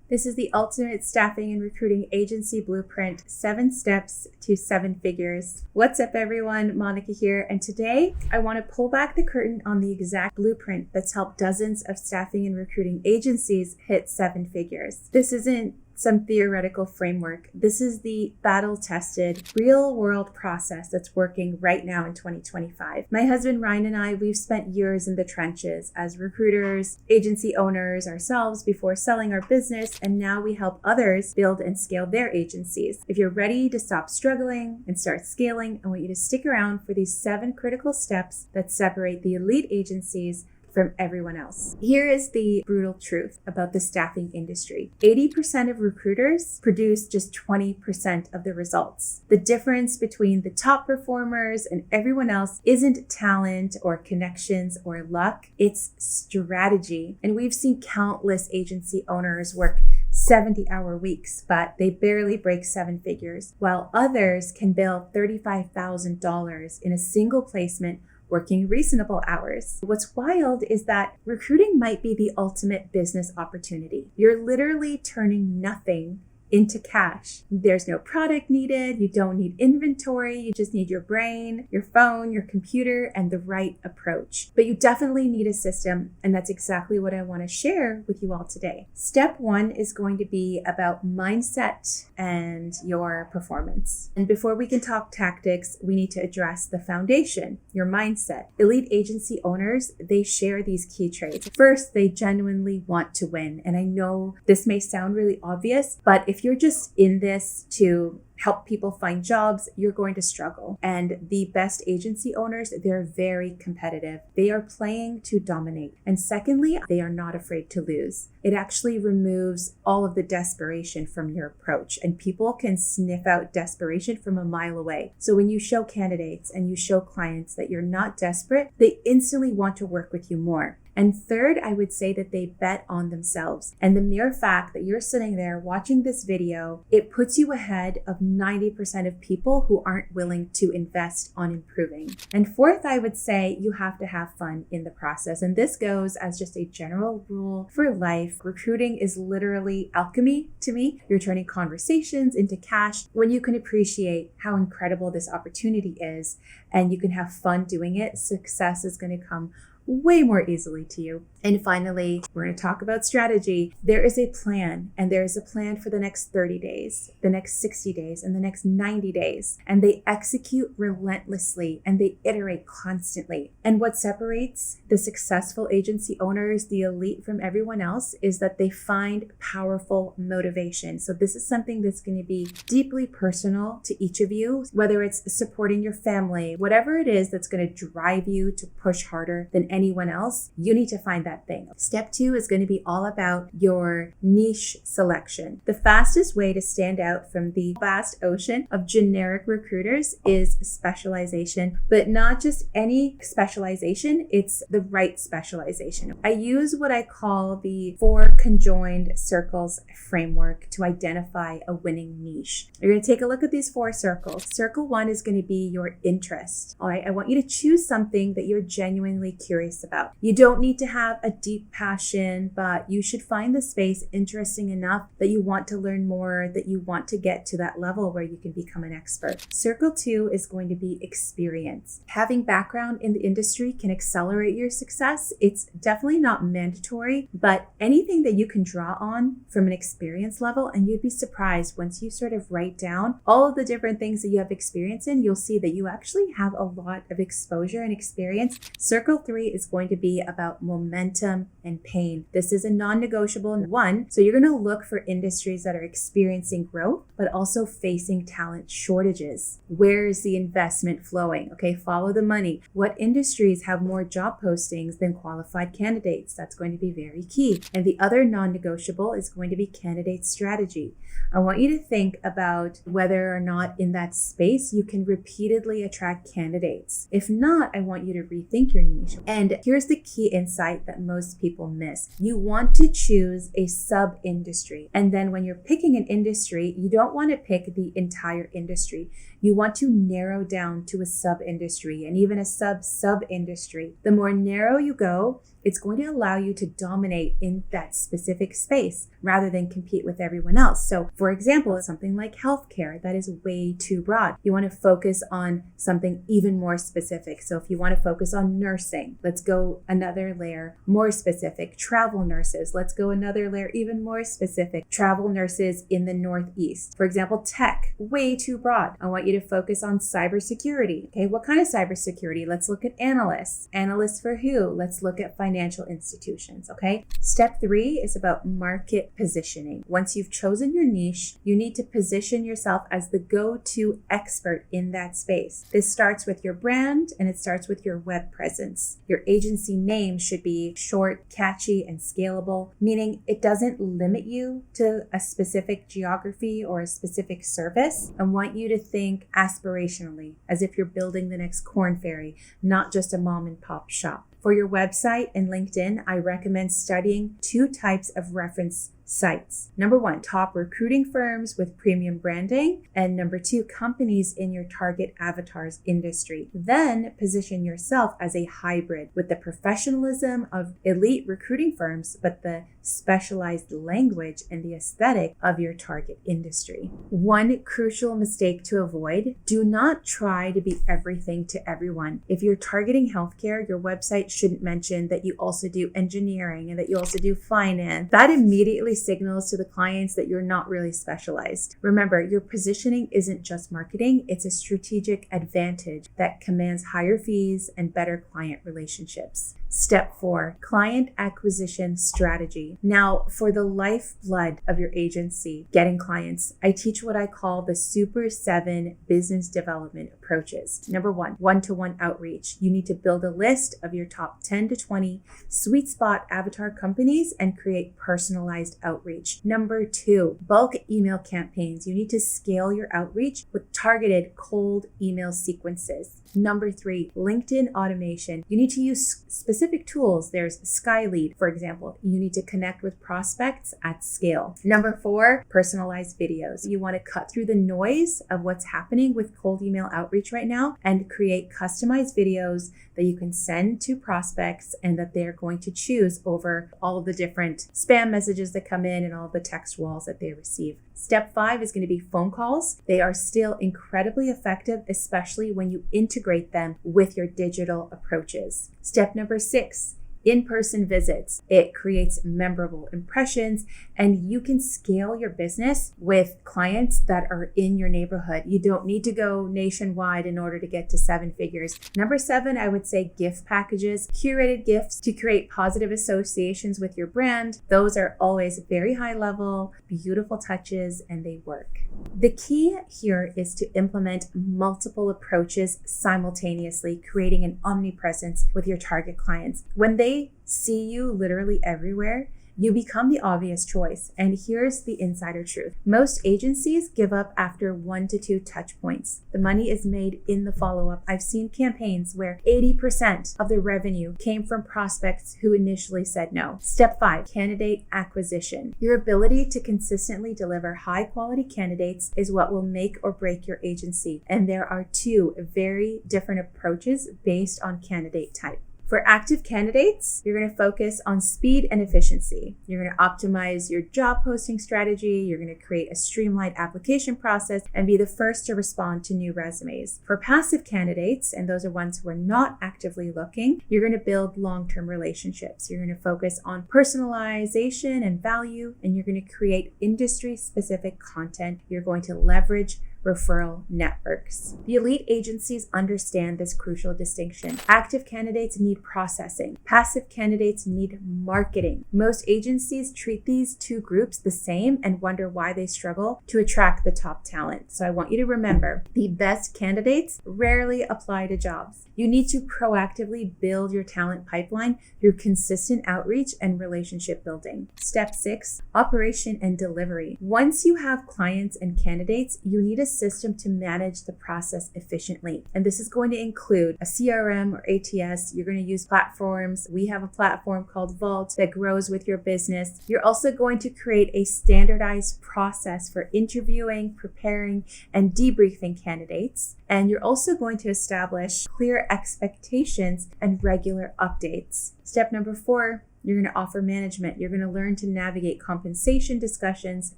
This is the ultimate staffing and recruiting agency blueprint, 7 steps to 7 figures. What's up everyone, Monica here, and today I want to pull back the curtain on the exact blueprint that's helped dozens of staffing and recruiting agencies hit 7 figures. This isn't some theoretical framework. This is the battle-tested, real-world process that's working right now in 2025. My husband Ryan and I, we've spent years in the trenches as recruiters, agency owners ourselves before selling our business, and now we help others build and scale their agencies. If you're ready to stop struggling and start scaling, I want you to stick around for these 7 critical steps that separate the elite agencies from everyone else. Here is the brutal truth about the staffing industry. 80% of recruiters produce just 20% of the results. The difference between the top performers and everyone else isn't talent or connections or luck, it's strategy. And we've seen countless agency owners work 70-hour weeks, but they barely break 7 figures, while others can bill $35,000 in a single placement working reasonable hours. What's wild is that recruiting might be the ultimate business opportunity. You're literally turning nothing into cash. There's no product needed. You don't need inventory. You just need your brain, your phone, your computer, and the right approach. But you definitely need a system, and that's exactly what I want to share with you all today. Step 1 is going to be about mindset and your performance. And before we can talk tactics, we need to address the foundation, your mindset. Elite agency owners, they share these key traits. First, they genuinely want to win. And I know this may sound really obvious, but if you're just in this to help people find jobs, you're going to struggle. And the best agency owners, they're very competitive. They are playing to dominate. And secondly, they are not afraid to lose. It actually removes all of the desperation from your approach. And people can sniff out desperation from a mile away. So when you show candidates and you show clients that you're not desperate, they instantly want to work with you more. And third, I would say that they bet on themselves. And the mere fact that you're sitting there watching this video, it puts you ahead of 90% of people who aren't willing to invest on improving. And fourth, I would say you have to have fun in the process. And this goes as just a general rule for life. Recruiting is literally alchemy to me. You're turning conversations into cash when you can appreciate how incredible this opportunity is and you can have fun doing it. Success is going to come way more easily to you. And finally, we're going to talk about strategy. There is a plan, and there is a plan for the next 30 days, the next 60 days, and the next 90 days. And they execute relentlessly and they iterate constantly. And what separates the successful agency owners, the elite, from everyone else is that they find powerful motivation. So this is something that's going to be deeply personal to each of you, whether it's supporting your family, whatever it is that's going to drive you to push harder than anyone else, you need to find that thing. Step 2 is going to be all about your niche selection. The fastest way to stand out from the vast ocean of generic recruiters is specialization, but not just any specialization, it's the right specialization. I use what I call the 4 conjoined circles framework to identify a winning niche. You're going to take a look at these 4 circles. Circle 1 is going to be your interest. All right, I want you to choose something that you're genuinely curious about. You don't need to have a deep passion, but you should find the space interesting enough that you want to learn more, that you want to get to that level where you can become an expert. Circle 2 is going to be experience. Having background in the industry can accelerate your success. It's definitely not mandatory, but anything that you can draw on from an experience level, and you'd be surprised once you sort of write down all of the different things that you have experience in, you'll see that you actually have a lot of exposure and experience. Circle 3 is going to be about momentum and pain. This is a non-negotiable one. So you're going to look for industries that are experiencing growth, but also facing talent shortages. Where is the investment flowing? Okay, follow the money. What industries have more job postings than qualified candidates? That's going to be very key. And the other non-negotiable is going to be candidate strategy. I want you to think about whether or not in that space you can repeatedly attract candidates. If not, I want you to rethink your niche. And here's the key insight that most people miss. You want to choose a sub-industry. And then when you're picking an industry, you don't want to pick the entire industry. You want to narrow down to a sub-industry and even a sub-industry. The more narrow you go, it's going to allow you to dominate in that specific space rather than compete with everyone else. So for example, something like healthcare, that is way too broad. You want to focus on something even more specific. So if you want to focus on nursing, let's go another layer more specific. Travel nurses, let's go another layer even more specific. Travel nurses in the Northeast. For example, tech, way too broad. I want you to focus on cybersecurity. Okay, what kind of cybersecurity? Let's look at analysts. Analysts for who? Let's look at financial institutions, okay? Step 3 is about market positioning. Once you've chosen your niche, you need to position yourself as the go-to expert in that space. This starts with your brand and it starts with your web presence. Your agency name should be short, catchy, and scalable, meaning it doesn't limit you to a specific geography or a specific service. I want you to think aspirationally, as if you're building the next Corn Ferry, not just a mom and pop shop. For your website and LinkedIn, I recommend studying 2 types of reference sites. Number 1, top recruiting firms with premium branding, and number 2, companies in your target avatar's industry. Then position yourself as a hybrid with the professionalism of elite recruiting firms, but the specialized language and the aesthetic of your target industry. One crucial mistake to avoid: do not try to be everything to everyone. If you're targeting healthcare, your website shouldn't mention that you also do engineering and that you also do finance. That immediately signals to the clients that you're not really specialized. Remember, your positioning isn't just marketing, it's a strategic advantage that commands higher fees and better client relationships. Step 4, client acquisition strategy. Now, for the lifeblood of your agency, getting clients, I teach what I call the Super 7 business development approaches. Number 1, one-to-one outreach. You need to build a list of your top 10 to 20 sweet spot avatar companies and create personalized outreach. Number 2, bulk email campaigns. You need to scale your outreach with targeted cold email sequences. Number 3, LinkedIn automation. You need to use specific tools. There's Skylead, for example. You need to connect with prospects at scale. Number 4, personalized videos. You want to cut through the noise of what's happening with cold email outreach right now and create customized videos that you can send to prospects and that they're going to choose over all of the different spam messages that come in and all of the text walls that they receive. Step 5 is going to be phone calls. They are still incredibly effective, especially when you integrate them with your digital approaches. Step number 6, in-person visits. It creates memorable impressions, and you can scale your business with clients that are in your neighborhood. You don't need to go nationwide in order to get to 7 figures. Number 7, I would say gift packages, curated gifts to create positive associations with your brand. Those are always very high level, beautiful touches, and they work. The key here is to implement multiple approaches simultaneously, creating an omnipresence with your target clients. When they see you literally everywhere, you become the obvious choice. And here's the insider truth. Most agencies give up after 1 to 2 touch points. The money is made in the follow-up. I've seen campaigns where 80% of the revenue came from prospects who initially said no. Step 5, candidate acquisition. Your ability to consistently deliver high-quality candidates is what will make or break your agency. And there are 2 very different approaches based on candidate type. For active candidates, you're going to focus on speed and efficiency. You're going to optimize your job posting strategy. You're going to create a streamlined application process and be the first to respond to new resumes. For passive candidates, and those are ones who are not actively looking, you're going to build long-term relationships. You're going to focus on personalization and value, and you're going to create industry-specific content. You're going to leverage referral networks. The elite agencies understand this crucial distinction. Active candidates need processing. Passive candidates need marketing. Most agencies treat these 2 groups the same and wonder why they struggle to attract the top talent. So I want you to remember, the best candidates rarely apply to jobs. You need to proactively build your talent pipeline through consistent outreach and relationship building. Step 6, operation and delivery. Once you have clients and candidates, you need a system to manage the process efficiently. And this is going to include a CRM or ATS. You're going to use platforms. We have a platform called Vault that grows with your business. You're also going to create a standardized process for interviewing, preparing, and debriefing candidates. And you're also going to establish clear expectations and regular updates. Step number 4, you're going to offer management. You're going to learn to navigate compensation discussions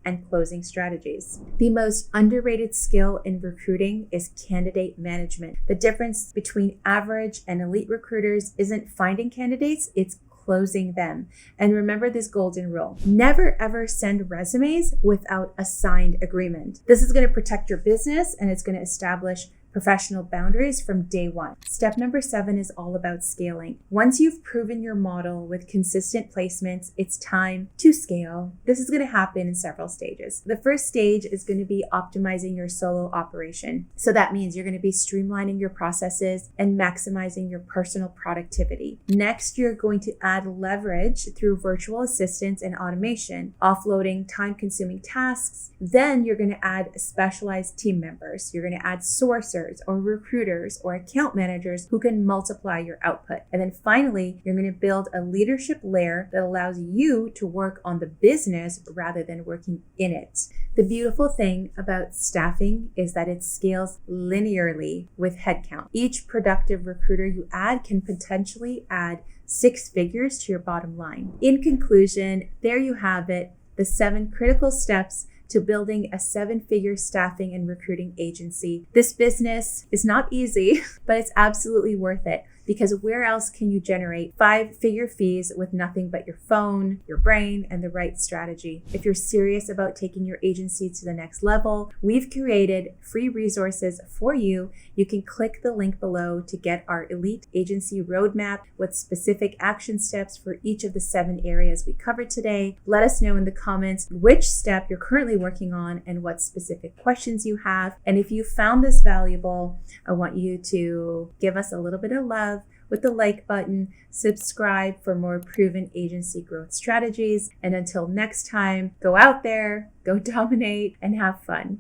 and closing strategies. The most underrated skill in recruiting is candidate management. The difference between average and elite recruiters isn't finding candidates, it's closing them. And remember this golden rule: never ever send resumes without a signed agreement. This is going to protect your business and it's going to establish professional boundaries from day one. Step number 7 is all about scaling. Once you've proven your model with consistent placements, it's time to scale. This is going to happen in several stages. The first stage is going to be optimizing your solo operation. So that means you're going to be streamlining your processes and maximizing your personal productivity. Next, you're going to add leverage through virtual assistants and automation, offloading time-consuming tasks. Then you're going to add specialized team members. You're going to add sourcers or recruiters or account managers who can multiply your output. And then finally, you're going to build a leadership layer that allows you to work on the business rather than working in it. The beautiful thing about staffing is that it scales linearly with headcount. Each productive recruiter you add can potentially add 6 figures to your bottom line. In conclusion, there you have it, the 7 critical steps to building a 7-figure staffing and recruiting agency. This business is not easy, but it's absolutely worth it, because where else can you generate 5-figure fees with nothing but your phone, your brain, and the right strategy? If you're serious about taking your agency to the next level, we've created free resources for you. You can click the link below to get our elite agency roadmap with specific action steps for each of the 7 areas we covered today. Let us know in the comments which step you're currently working on and what specific questions you have. And if you found this valuable, I want you to give us a little bit of love with the like button, subscribe for more proven agency growth strategies. And until next time, go out there, go dominate, and have fun.